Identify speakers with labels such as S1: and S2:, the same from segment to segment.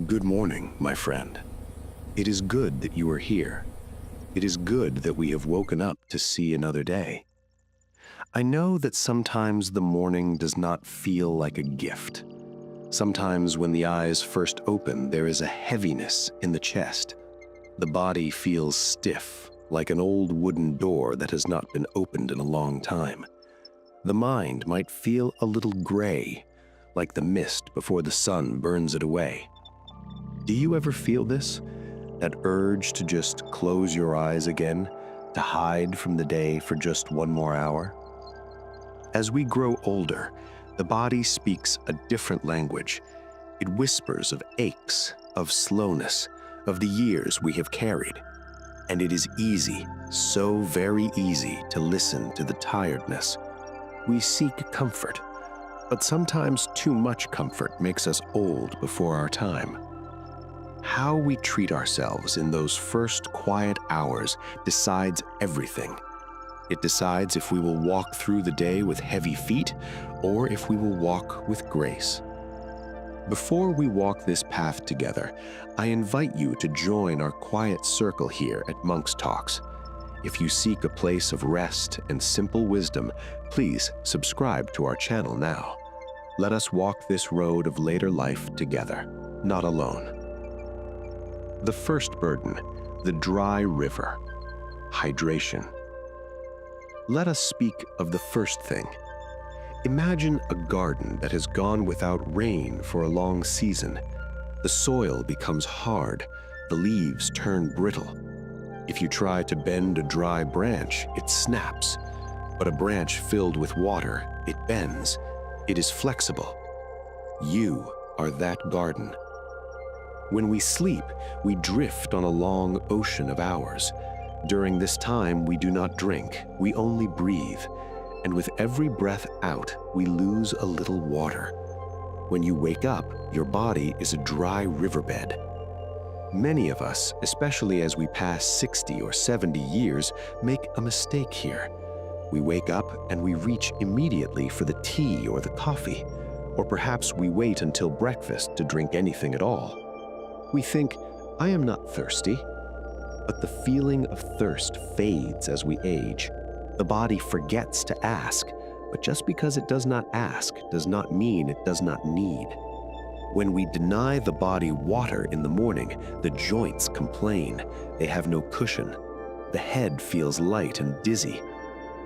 S1: Good morning, my friend. It is good that you are here. It is good that we have woken up to see another day. I know that sometimes the morning does not feel like a gift. Sometimes when the eyes first open, there is a heaviness in the chest. The body feels stiff, like an old wooden door that has not been opened in a long time. The mind might feel a little gray, like the mist before the sun burns it away. Do you ever feel this? That urge to just close your eyes again, to hide from the day for just one more hour? As we grow older, the body speaks a different language. It whispers of aches, of slowness, of the years we have carried. And it is easy, so very easy, to listen to the tiredness. We seek comfort, but sometimes too much comfort makes us old before our time. How we treat ourselves in those first quiet hours decides everything. It decides if we will walk through the day with heavy feet or if we will walk with grace. Before we walk this path together, I invite you to join our quiet circle here at Monk's Talks. If you seek a place of rest and simple wisdom, please subscribe to our channel now. Let us walk this road of later life together, not alone. The first burden, the dry river, hydration. Let us speak of the first thing. Imagine a garden that has gone without rain for a long season. The soil becomes hard, the leaves turn brittle. If you try to bend a dry branch, it snaps. But a branch filled with water, it bends. It is flexible. You are that garden. When we sleep, we drift on a long ocean of hours. During this time, we do not drink, we only breathe. And with every breath out, we lose a little water. When you wake up, your body is a dry riverbed. Many of us, especially as we pass 60 or 70 years, make a mistake here. We wake up and we reach immediately for the tea or the coffee, or perhaps we wait until breakfast to drink anything at all. We think, I am not thirsty. But the feeling of thirst fades as we age. The body forgets to ask, but just because it does not ask does not mean it does not need. When we deny the body water in the morning, the joints complain. They have no cushion. The head feels light and dizzy.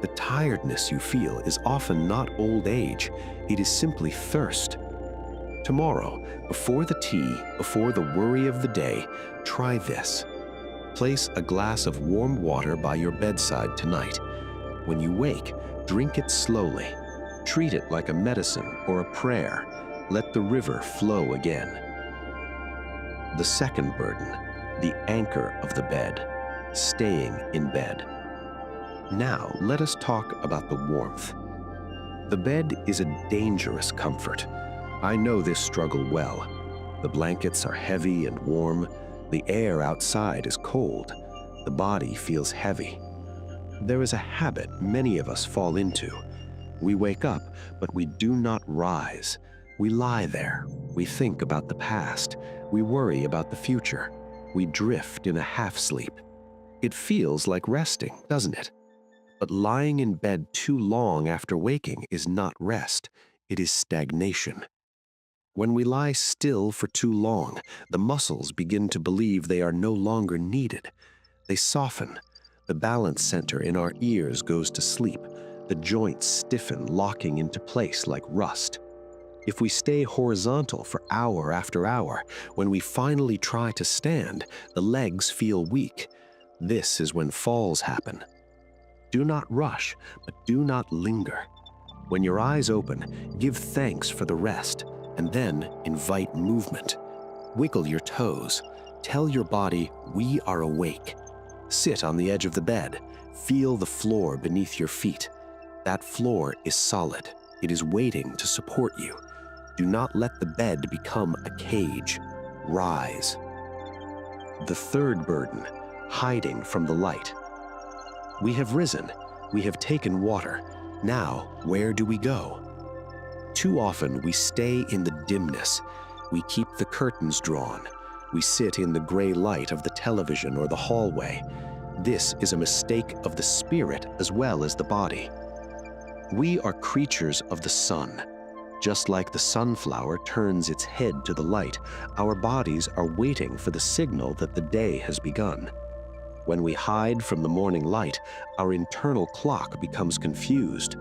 S1: The tiredness you feel is often not old age. It is simply thirst. Tomorrow, before the tea, before the worry of the day, try this. Place a glass of warm water by your bedside tonight. When you wake, drink it slowly. Treat it like a medicine or a prayer. Let the river flow again. The second burden, the anchor of the bed, staying in bed. Now, let us talk about the warmth. The bed is a dangerous comfort. I know this struggle well. The blankets are heavy and warm. The air outside is cold. The body feels heavy. There is a habit many of us fall into. We wake up, but we do not rise. We lie there. We think about the past. We worry about the future. We drift in a half-sleep. It feels like resting, doesn't it? But lying in bed too long after waking is not rest. It is stagnation. When we lie still for too long, the muscles begin to believe they are no longer needed. They soften. The balance center in our ears goes to sleep. The joints stiffen, locking into place like rust. If we stay horizontal for hour after hour, when we finally try to stand, the legs feel weak. This is when falls happen. Do not rush, but do not linger. When your eyes open, give thanks for the rest. And then invite movement. Wiggle your toes. Tell your body, we are awake. Sit on the edge of the bed. Feel the floor beneath your feet. That floor is solid. It is waiting to support you. Do not let the bed become a cage. Rise. The third burden, hiding from the light. We have risen. We have taken water. Now, where do we go? Too often we stay in the dimness. We keep the curtains drawn. We sit in the gray light of the television or the hallway. This is a mistake of the spirit as well as the body. We are creatures of the sun. Just like the sunflower turns its head to the light, our bodies are waiting for the signal that the day has begun. When we hide from the morning light, our internal clock becomes confused.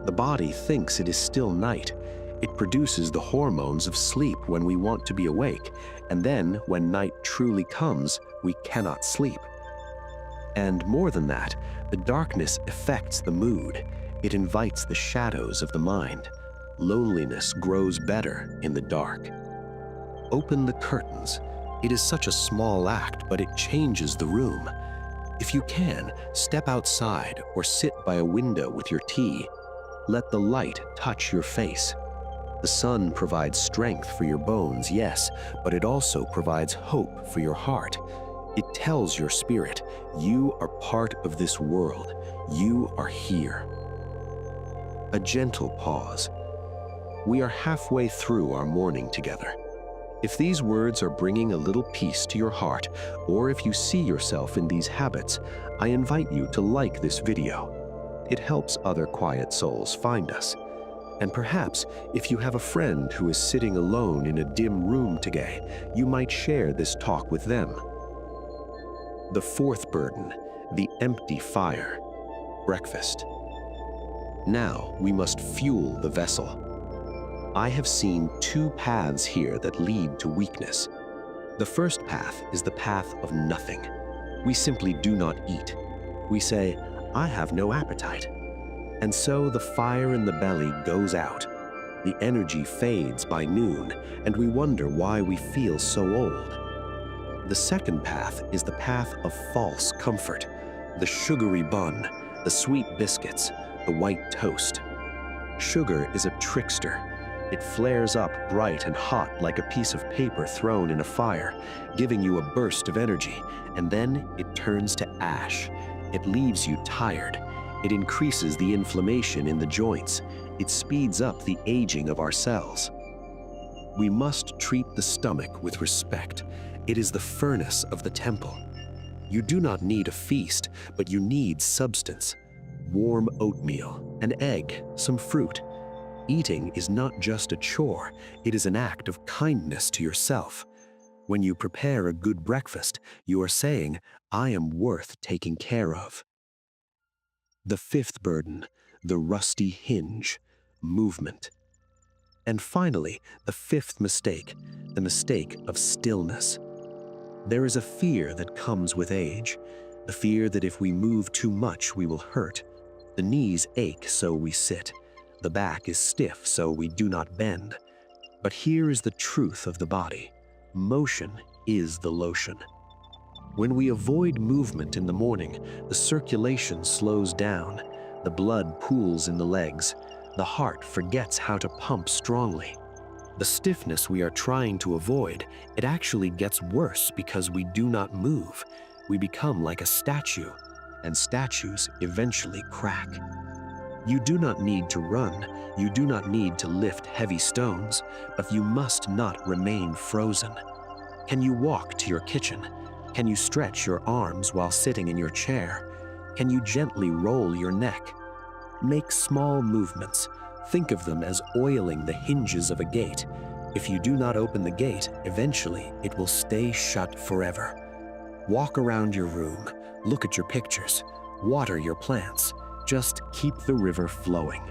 S1: The body thinks it is still night. It produces the hormones of sleep when we want to be awake, and then when night truly comes, we cannot sleep. And more than that, the darkness affects the mood. It invites the shadows of the mind. Loneliness grows better in the dark. Open the curtains. It is such a small act, but it changes the room. If you can, step outside or sit by a window with your tea. Let the light touch your face. The sun provides strength for your bones, yes, but it also provides hope for your heart. It tells your spirit, you are part of this world. You are here. A gentle pause. We are halfway through our morning together. If these words are bringing a little peace to your heart, or if you see yourself in these habits, I invite you to like this video. It helps other quiet souls find us. And perhaps, if you have a friend who is sitting alone in a dim room today, you might share this talk with them. The fourth burden, the empty fire, breakfast. Now we must fuel the vessel. I have seen two paths here that lead to weakness. The first path is the path of nothing. We simply do not eat. We say, I have no appetite. And so the fire in the belly goes out. The energy fades by noon, and we wonder why we feel so old. The second path is the path of false comfort. The sugary bun, the sweet biscuits, the white toast. Sugar is a trickster. It flares up bright and hot like a piece of paper thrown in a fire, giving you a burst of energy, and then it turns to ash. It leaves you tired. It increases the inflammation in the joints. It speeds up the aging of our cells. We must treat the stomach with respect. It is the furnace of the temple. You do not need a feast, but you need substance. Warm oatmeal, an egg, some fruit. Eating is not just a chore, it is an act of kindness to yourself. When you prepare a good breakfast, you are saying, I am worth taking care of. The fifth burden, the rusty hinge, movement. And finally, the fifth mistake, the mistake of stillness. There is a fear that comes with age, the fear that if we move too much, we will hurt. The knees ache, so we sit. The back is stiff, so we do not bend. But here is the truth of the body. Motion is the lotion. When we avoid movement in the morning, the circulation slows down, the blood pools in the legs, the heart forgets how to pump strongly. The stiffness we are trying to avoid, it actually gets worse because we do not move. We become like a statue, and statues eventually crack. You do not need to run, you do not need to lift heavy stones, but you must not remain frozen. Can you walk to your kitchen? Can you stretch your arms while sitting in your chair? Can you gently roll your neck? Make small movements. Think of them as oiling the hinges of a gate. If you do not open the gate, eventually it will stay shut forever. Walk around your room, look at your pictures, water your plants. Just keep the river flowing.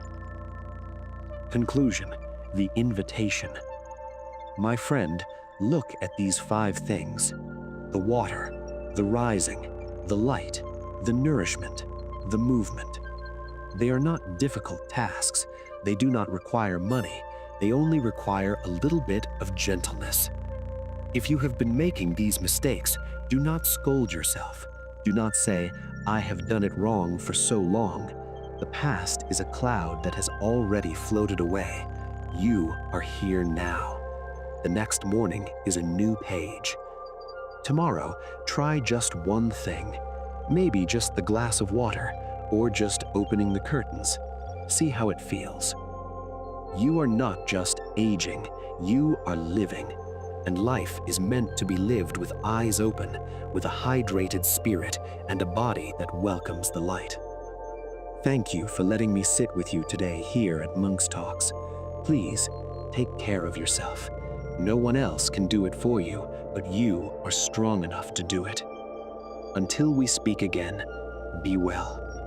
S1: Conclusion, the invitation. My friend, look at these 5 things. The water, the rising, the light, the nourishment, the movement. They are not difficult tasks. They do not require money. They only require a little bit of gentleness. If you have been making these mistakes, do not scold yourself. Do not say, I have done it wrong for so long. The past is a cloud that has already floated away. You are here now. The next morning is a new page. Tomorrow, try just one thing. Maybe just the glass of water, or just opening the curtains. See how it feels. You are not just aging, you are living.
S2: and life is meant to be lived with eyes open, with a hydrated spirit and a body that welcomes the light. Thank you for letting me sit with you today here at Monk's Talks. Please, take care of yourself. No one else can do it for you, but you are strong enough to do it. Until we speak again, be well.